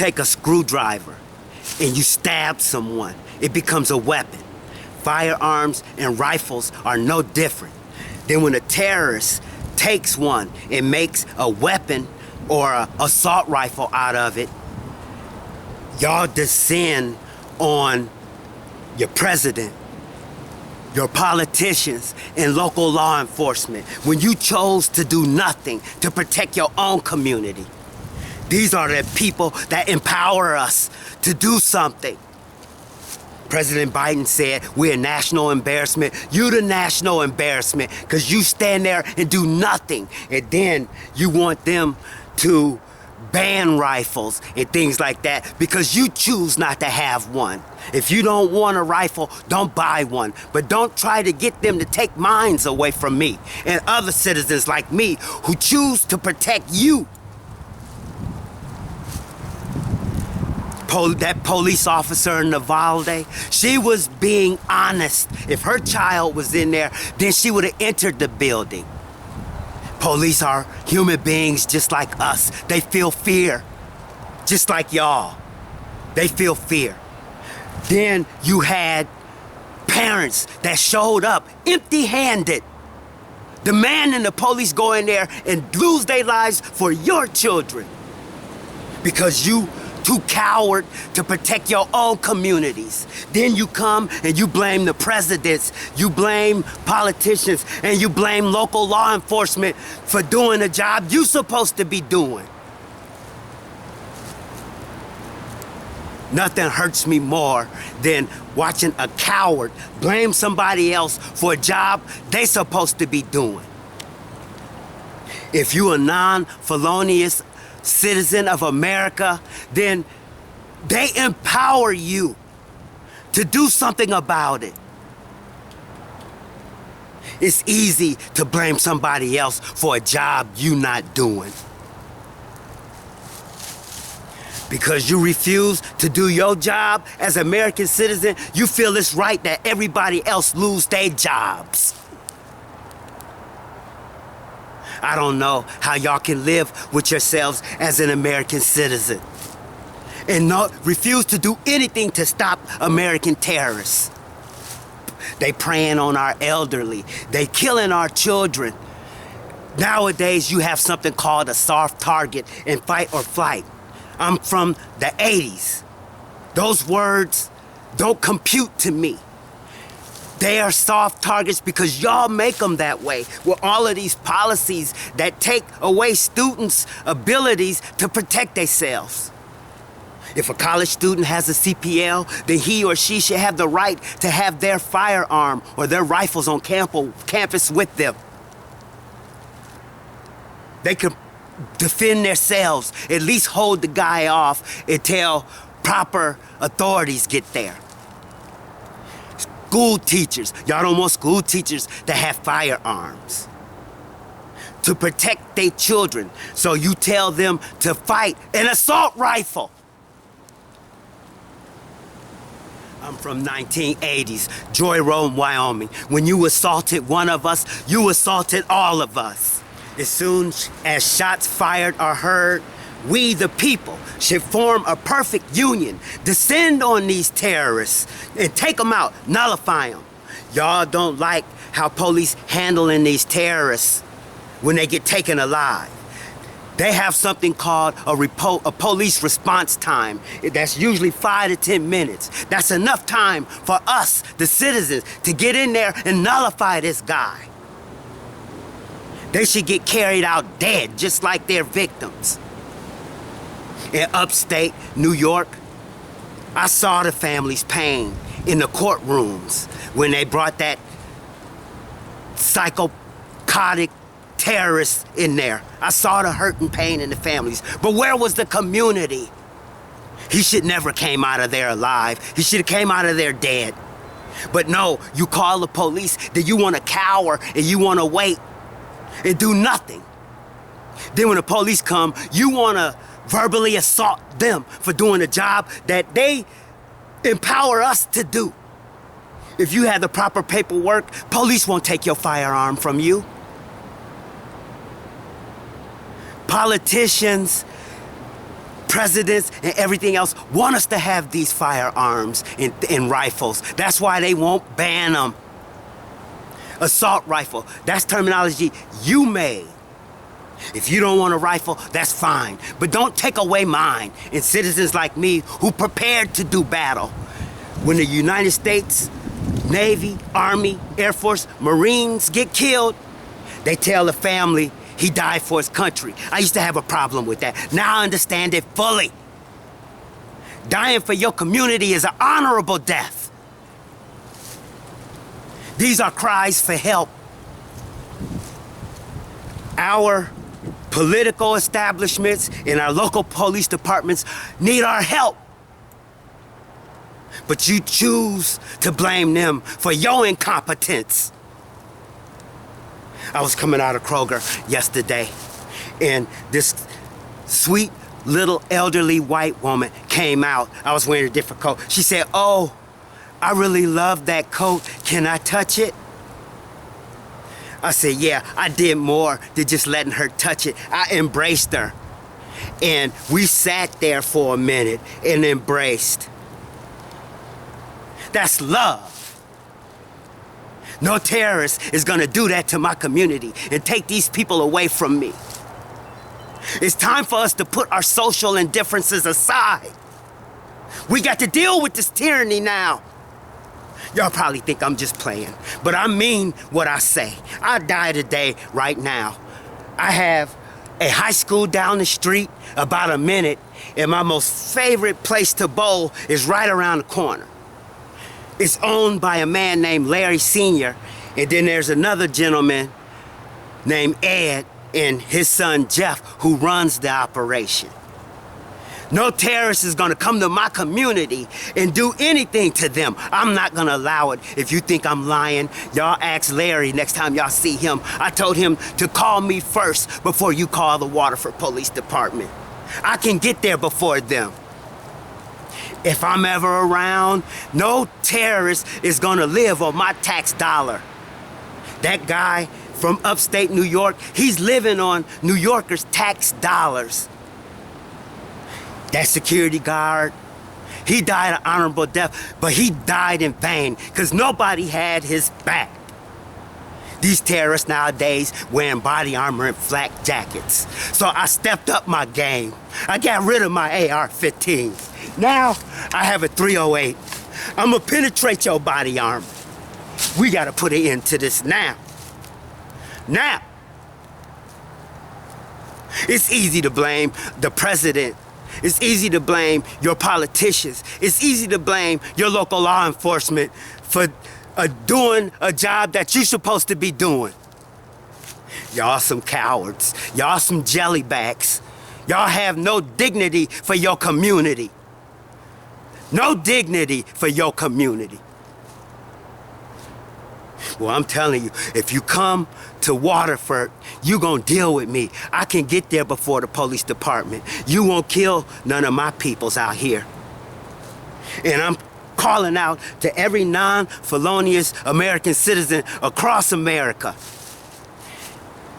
take a screwdriver and you stab someone, it becomes a weapon. Firearms and rifles are no different. Then when a terrorist takes one and makes a weapon or an assault rifle out of it, y'all descend on your president, your politicians, and local law enforcement when you chose to do nothing to protect your own community. These are the people that empower us to do something. President Biden said, we're a national embarrassment. You the national embarrassment because you stand there and do nothing. And then you want them to ban rifles and things like that because you choose not to have one. If you don't want a rifle, don't buy one. But don't try to get them to take mines away from me and other citizens like me who choose to protect you. That police officer in Uvalde, she was being honest. If her child was in there, then she would have entered the building. Police are human beings just like us. They feel fear, just like y'all. They feel fear. Then you had parents that showed up empty-handed, demanding the police go in there and lose their lives for your children because you too coward to protect your own communities. Then you come and you blame the presidents, you blame politicians, and you blame local law enforcement for doing the job you're supposed to be doing. Nothing hurts me more than watching a coward blame somebody else for a job they supposed to be doing. If you a non-felonious citizen of America, then they empower you to do something about it. It's easy to blame somebody else for a job you're not doing. Because you refuse to do your job as an American citizen, you feel it's right that everybody else lose their jobs. I don't know how y'all can live with yourselves as an American citizen and refuse to do anything to stop American terrorists. They preying on our elderly. They killing our children. Nowadays, you have something called a soft target in fight or flight. I'm from the 80s. Those words don't compute to me. They are soft targets because y'all make them that way with all of these policies that take away students' abilities to protect themselves. If a college student has a CPL, then he or she should have the right to have their firearm or their rifles on campus with them. They can defend themselves, at least hold the guy off until proper authorities get there. School teachers, y'all don't want school teachers to have firearms to protect their children. So you tell them to fight an assault rifle. I'm from 1980s, Joy Road, Wyoming. When you assaulted one of us, you assaulted all of us. As soon as shots fired are heard, we, the people, should form a perfect union, descend on these terrorists, and take them out, nullify them. Y'all don't like how police handling these terrorists when they get taken alive. They have something called a police response time. That's usually 5 to 10 minutes. That's enough time for us, the citizens, to get in there and nullify this guy. They should get carried out dead, just like their victims. In upstate New York, I saw the family's pain in the courtrooms when they brought that psychotic terrorist in there. I saw the hurt and pain in the families. But where was the community? He should never came out of there alive. He should have came out of there dead. But no, you call the police, then you want to cower and you want to wait and do nothing. Then when the police come, you want to verbally assault them for doing a job that they empower us to do. If you have the proper paperwork, police won't take your firearm from you. presidents and everything else want us to have these firearms and rifles. That's why they won't ban them. Assault rifle, that's terminology you made. If you don't want a rifle, that's fine. But don't take away mine and citizens like me who prepared to do battle. When the United States, Navy, Army, Air Force, Marines get killed, they tell the family he died for his country. I used to have a problem with that. Now I understand it fully. Dying for your community is an honorable death. These are cries for help. Our political establishments and our local police departments need our help. But you choose to blame them for your incompetence. I was coming out of Kroger yesterday, and this sweet little elderly white woman came out. I was wearing a different coat. She said, "Oh, I really love that coat. Can I touch it?" I said, yeah, I did more than just letting her touch it. I embraced her. And we sat there for a minute and embraced. That's love. No terrorist is gonna do that to my community and take these people away from me. It's time for us to put our social indifferences aside. We got to deal with this tyranny now. Y'all probably think I'm just playing, but I mean what I say. I die today, right now. I have a high school down the street, about a minute, and my most favorite place to bowl is right around the corner. It's owned by a man named Larry Sr., and then there's another gentleman named Ed and his son Jeff who runs the operation. No terrorist is gonna come to my community and do anything to them. I'm not gonna allow it. If you think I'm lying, y'all ask Larry next time y'all see him. I told him to call me first before you call the Waterford Police Department. I can get there before them. If I'm ever around, no terrorist is gonna live on my tax dollar. That guy from upstate New York, he's living on New Yorkers' tax dollars. That security guard, he died an honorable death, but he died in vain because nobody had his back. These terrorists nowadays wearing body armor and flak jackets. So I stepped up my game. I got rid of my AR-15s. Now I have a 308. I'm gonna penetrate your body armor. We gotta put an end to this now. Now. It's easy to blame the president. It's easy to blame your politicians. It's easy to blame your local law enforcement for doing a job that you're supposed to be doing. Y'all some cowards. Y'all some jellybacks. Y'all have no dignity for your community. No dignity for your community. Well, I'm telling you, if you come to Waterford, you gonna deal with me. I can get there before the police department. You won't kill none of my peoples out here. And I'm calling out to every non-felonious American citizen across America.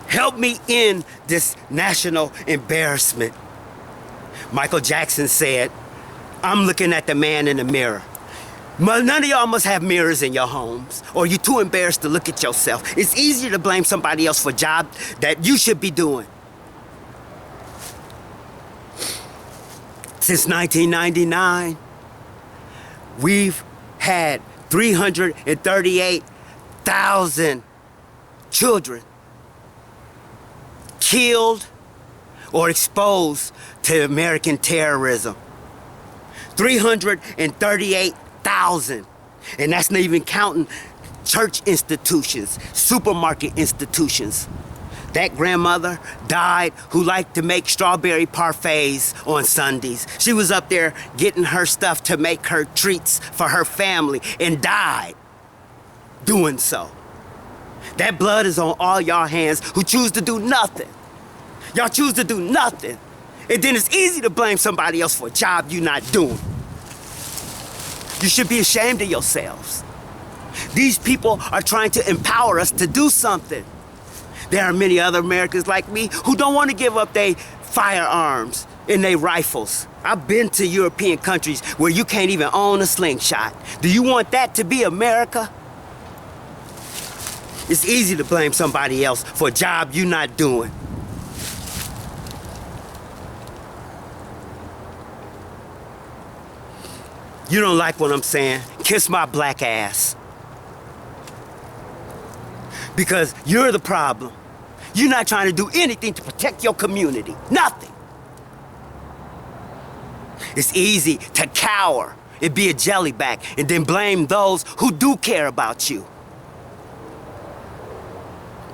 Help me end this national embarrassment. Michael Jackson said, "I'm looking at the man in the mirror." None of y'all must have mirrors in your homes, or you're too embarrassed to look at yourself. It's easier to blame somebody else for a job that you should be doing. Since 1999, we've had 338,000 children killed or exposed to American terrorism. 338,000. And that's not even counting church institutions, supermarket institutions. That grandmother died who liked to make strawberry parfaits on Sundays. She was up there getting her stuff to make her treats for her family and died doing so. That blood is on all y'all hands who choose to do nothing. Y'all choose to do nothing. And then it's easy to blame somebody else for a job you're not doing. You should be ashamed of yourselves. These people are trying to empower us to do something. There are many other Americans like me who don't want to give up their firearms and they rifles. I've been to European countries where you can't even own a slingshot. Do you want that to be America? It's easy to blame somebody else for a job you're not doing. You don't like what I'm saying? Kiss my black ass. Because you're the problem. You're not trying to do anything to protect your community. Nothing. It's easy to cower and be a jellyback and then blame those who do care about you.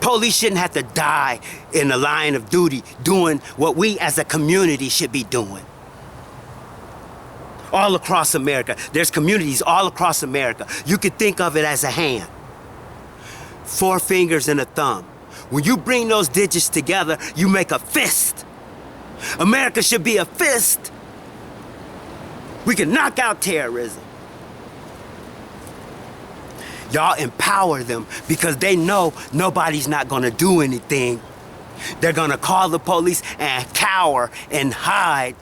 Police shouldn't have to die in the line of duty doing what we as a community should be doing. All across America, there's communities all across America. You could think of it as a hand. 4 fingers and a thumb. When you bring those digits together, you make a fist. America should be a fist. We can knock out terrorism. Y'all empower them because they know nobody's not gonna do anything. They're gonna call the police and cower and hide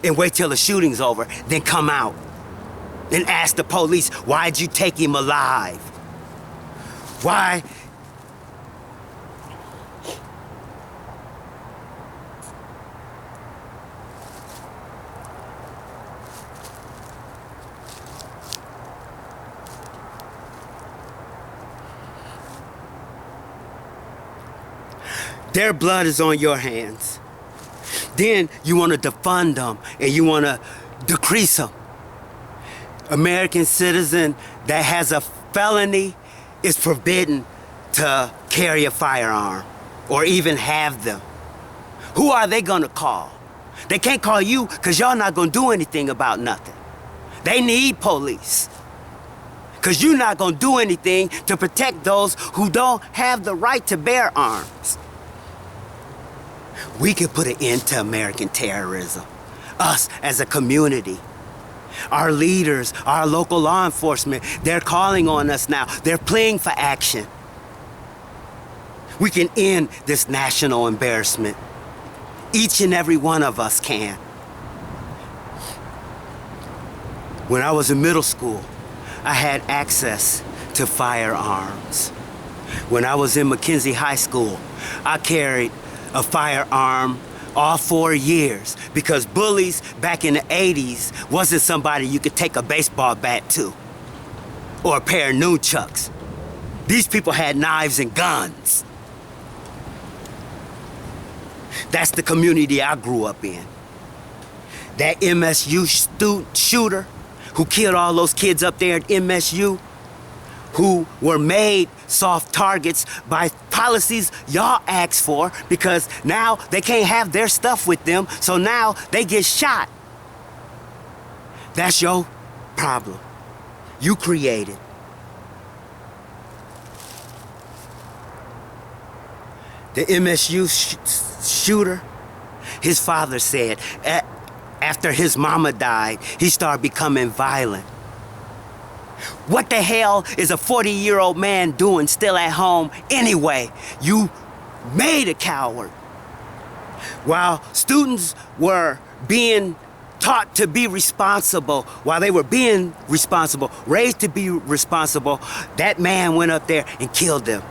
and wait till the shooting's over, then come out. Then ask the police, why'd you take him alive? Why? Their blood is on your hands. Then you want to defund them and you want to decrease them. American citizen that has a felony is forbidden to carry a firearm or even have them. Who are they gonna call? They can't call you because y'all not gonna do anything about nothing. They need police because you're not gonna do anything to protect those who don't have the right to bear arms. We can put an end to American terrorism. Us as a community. Our leaders, our local law enforcement, they're calling on us now. They're playing for action. We can end this national embarrassment. Each and every one of us can. When I was in middle school, I had access to firearms. When I was in McKenzie High School, I carried a firearm all 4 years because bullies back in the 80s wasn't somebody you could take a baseball bat to or a pair of nunchucks. These people had knives and guns. That's the community I grew up in. That MSU shooter who killed all those kids up there at MSU, who were made soft targets by policies y'all asked for because now they can't have their stuff with them, so now they get shot. That's your problem. You created. The MSU shooter, his father said after his mama died, he started becoming violent. What the hell is a 40-year-old man doing still at home anyway? You made a coward. While students were being taught to be responsible, while they were being responsible, raised to be responsible, that man went up there and killed them.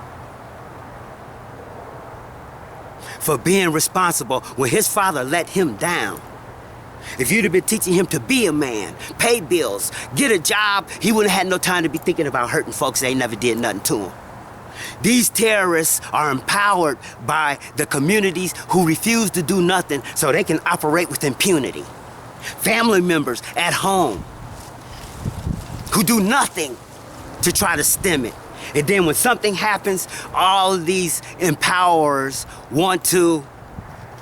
For being responsible when his father let him down. If you'd have been teaching him to be a man, pay bills, get a job, he wouldn't have had no time to be thinking about hurting folks that never did nothing to him. These terrorists are empowered by the communities who refuse to do nothing so they can operate with impunity. Family members at home who do nothing to try to stem it. And then when something happens, all of these empowerers want to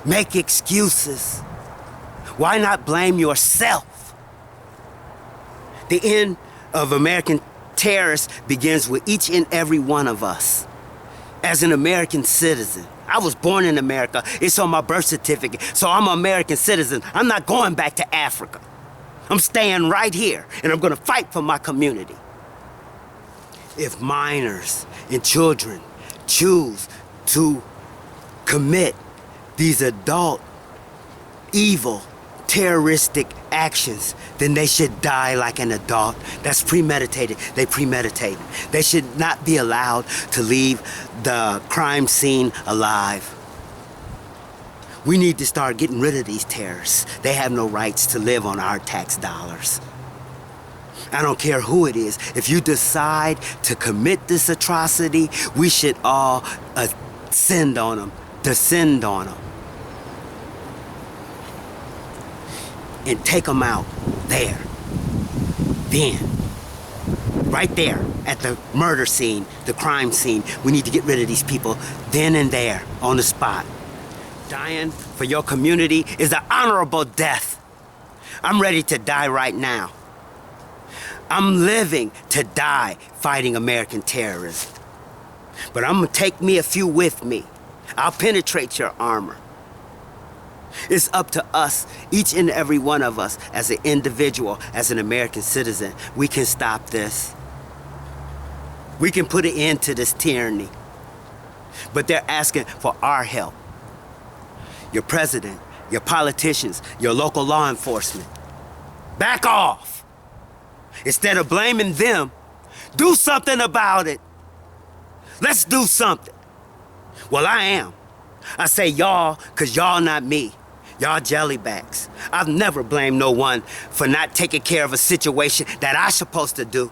make excuses. Why not blame yourself? The end of American terrorists begins with each and every one of us. As an American citizen, I was born in America. It's on my birth certificate, so I'm an American citizen. I'm not going back to Africa. I'm staying right here, and I'm gonna fight for my community. If minors and children choose to commit these adult evil, terroristic actions, then they should die like an adult. That's premeditated. They premeditate. They should not be allowed to leave the crime scene alive. We need to start getting rid of these terrorists. They have no rights to live on our tax dollars. I don't care who it is. If you decide to commit this atrocity, we should all descend on them. And take them out there. Then, right there at the murder scene, the crime scene, we need to get rid of these people then and there on the spot. Dying for your community is an honorable death. I'm ready to die right now. I'm living to die fighting American terrorism. But I'm gonna take me a few with me. I'll penetrate your armor. It's up to us, each and every one of us, as an individual, as an American citizen. We can stop this. We can put an end to this tyranny. But they're asking for our help. Your president, your politicians, your local law enforcement. Back off! Instead of blaming them, do something about it. Let's do something. Well, I am. I say y'all, cause y'all not me. Y'all jellybacks. I've never blamed no one for not taking care of a situation that I'm supposed to do.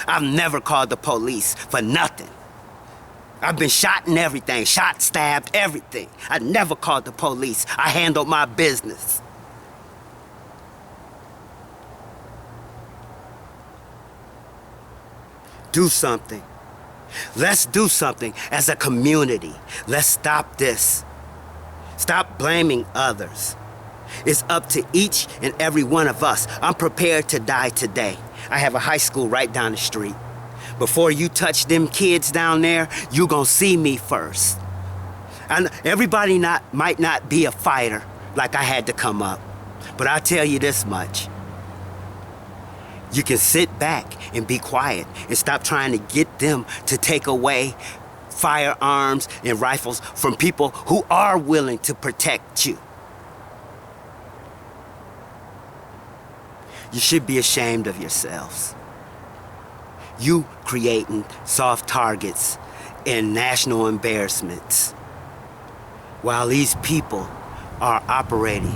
I've never called the police for nothing. I've been shot and everything, shot, stabbed, everything. I never called the police. I handled my business. Do something. Let's do something as a community. Let's stop this. Stop blaming others. It's up to each and every one of us. I'm prepared to die today. I have a high school right down the street. Before you touch them kids down there, you gonna see me first. And everybody might not be a fighter like I had to come up, but I'll tell you this much. You can sit back and be quiet and stop trying to get them to take away firearms and rifles from people who are willing to protect you. You should be ashamed of yourselves. You creating soft targets and national embarrassments while these people are operating,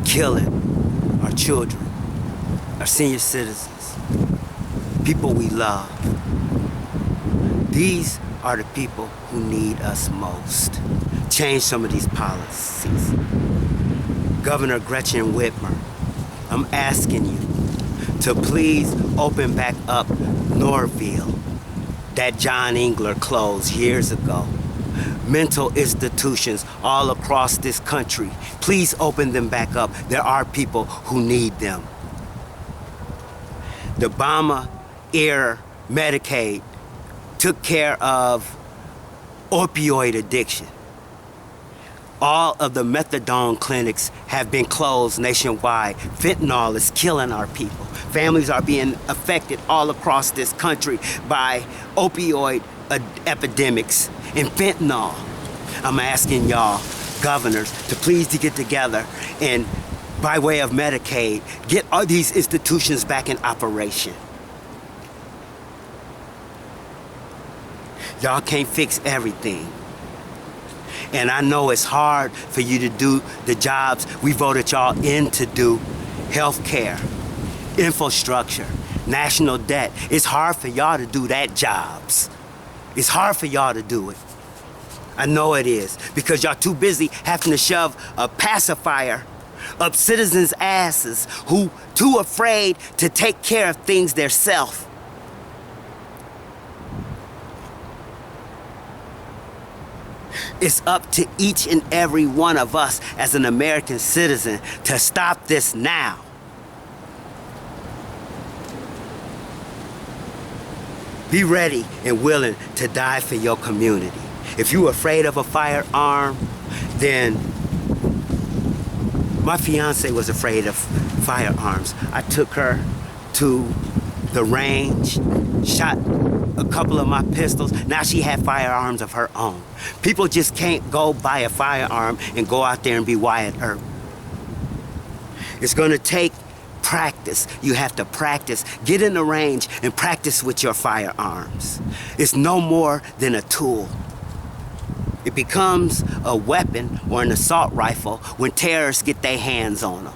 killing our children, our senior citizens, people we love. These are the people who need us most. Change some of these policies. Governor Gretchen Whitmer, I'm asking you to please open back up Norville that John Engler closed years ago. Mental institutions all across this country, please open them back up. There are people who need them. The Obama-era Medicaid took care of opioid addiction. All of the methadone clinics have been closed nationwide. Fentanyl is killing our people. Families are being affected all across this country by opioid epidemics and fentanyl. I'm asking y'all, governors, to please to get together and, by way of Medicaid, get all these institutions back in operation. Y'all can't fix everything. And I know it's hard for you to do the jobs we voted y'all in to do. Healthcare, infrastructure, national debt. It's hard for y'all to do that jobs. It's hard for y'all to do it. I know it is, because y'all too busy having to shove a pacifier up citizens' asses who too afraid to take care of things theirself. It's up to each and every one of us as an American citizen to stop this now. Be ready and willing to die for your community. If you're afraid of a firearm, then my fiance was afraid of firearms. I took her to the range, shot a couple of my pistols. Now she had firearms of her own. People just can't go buy a firearm and go out there and be Wyatt Earp. It's gonna take practice. You have to practice. Get in the range and practice with your firearms. It's no more than a tool. It becomes a weapon or an assault rifle when terrorists get their hands on them.